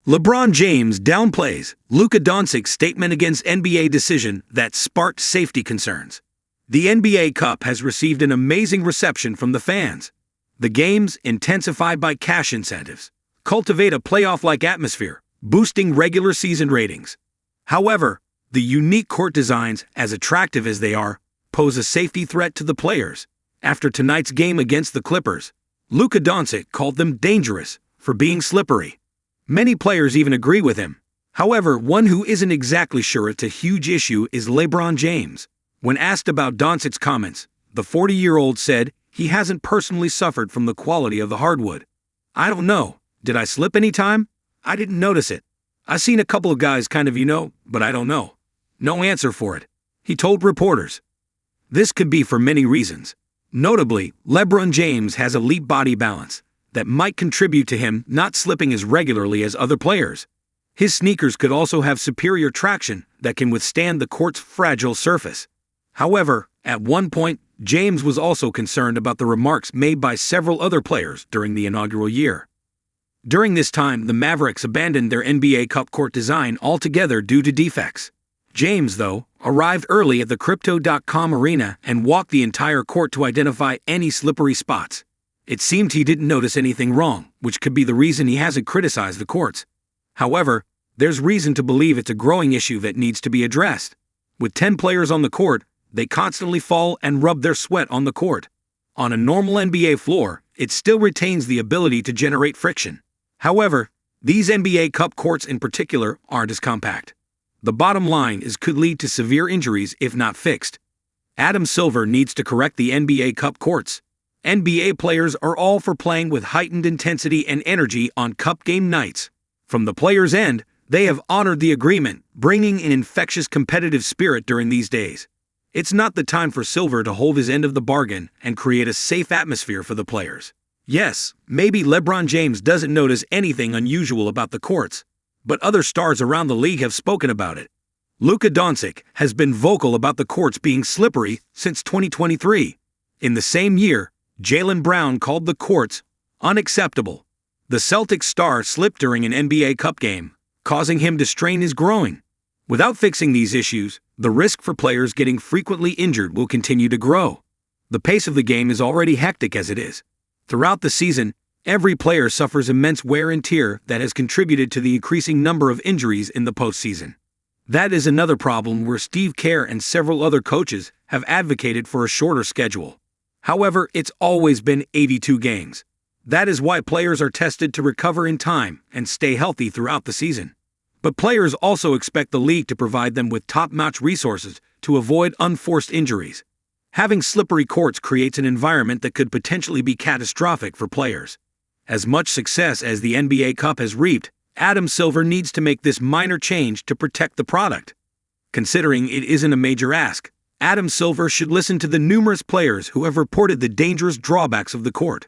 LeBron James downplays Luka Doncic's statement against NBA decision that sparked safety concerns. The NBA Cup has received an amazing reception from the fans. The games, intensified by cash incentives, cultivate a playoff-like atmosphere, boosting regular season ratings. However, the unique court designs, as attractive as they are, pose a safety threat to the players. After tonight's game against the Clippers, Luka Doncic called them dangerous for being slippery. Many players even agree with him. However, one who isn't exactly sure it's a huge issue is LeBron James. When asked about Doncic's comments, the 40-year-old said he hasn't personally suffered from the quality of the hardwood. "I don't know. Did I slip any time? I didn't notice it. I've seen a couple of guys kind of, but I don't know. No answer for it," he told reporters. This could be for many reasons. Notably, LeBron James has elite body balance that might contribute to him not slipping as regularly as other players. His sneakers could also have superior traction that can withstand the court's fragile surface. However, at one point, James was also concerned about the remarks made by several other players during the inaugural year. During this time, the Mavericks abandoned their NBA Cup court design altogether due to defects. James, though, arrived early at the Crypto.com arena and walked the entire court to identify any slippery spots. It seemed he didn't notice anything wrong, which could be the reason he hasn't criticized the courts. However, there's reason to believe it's a growing issue that needs to be addressed. With 10 players on the court, they constantly fall and rub their sweat on the court. On a normal NBA floor, it still retains the ability to generate friction. However, these NBA Cup courts in particular aren't as compact. The bottom line is could lead to severe injuries if not fixed. Adam Silver needs to correct the NBA Cup courts. NBA players are all for playing with heightened intensity and energy on Cup game nights. From the players' end, they have honored the agreement, bringing an infectious competitive spirit during these days. It's not the time for Silver to hold his end of the bargain and create a safe atmosphere for the players. Yes, maybe LeBron James doesn't notice anything unusual about the courts, but other stars around the league have spoken about it. Luka Doncic has been vocal about the courts being slippery since 2023. In the same year, Jaylen Brown called the courts unacceptable. The Celtics star slipped during an NBA Cup game, causing him to strain his groin. Without fixing these issues, the risk for players getting frequently injured will continue to grow. The pace of the game is already hectic as it is. Throughout the season, every player suffers immense wear and tear that has contributed to the increasing number of injuries in the postseason. That is another problem where Steve Kerr and several other coaches have advocated for a shorter schedule. However, it's always been 82 games. That is why players are tested to recover in time and stay healthy throughout the season. But players also expect the league to provide them with top-notch resources to avoid unforced injuries. Having slippery courts creates an environment that could potentially be catastrophic for players. As much success as the NBA Cup has reaped, Adam Silver needs to make this minor change to protect the product. Considering it isn't a major ask, Adam Silver should listen to the numerous players who have reported the dangerous drawbacks of the court.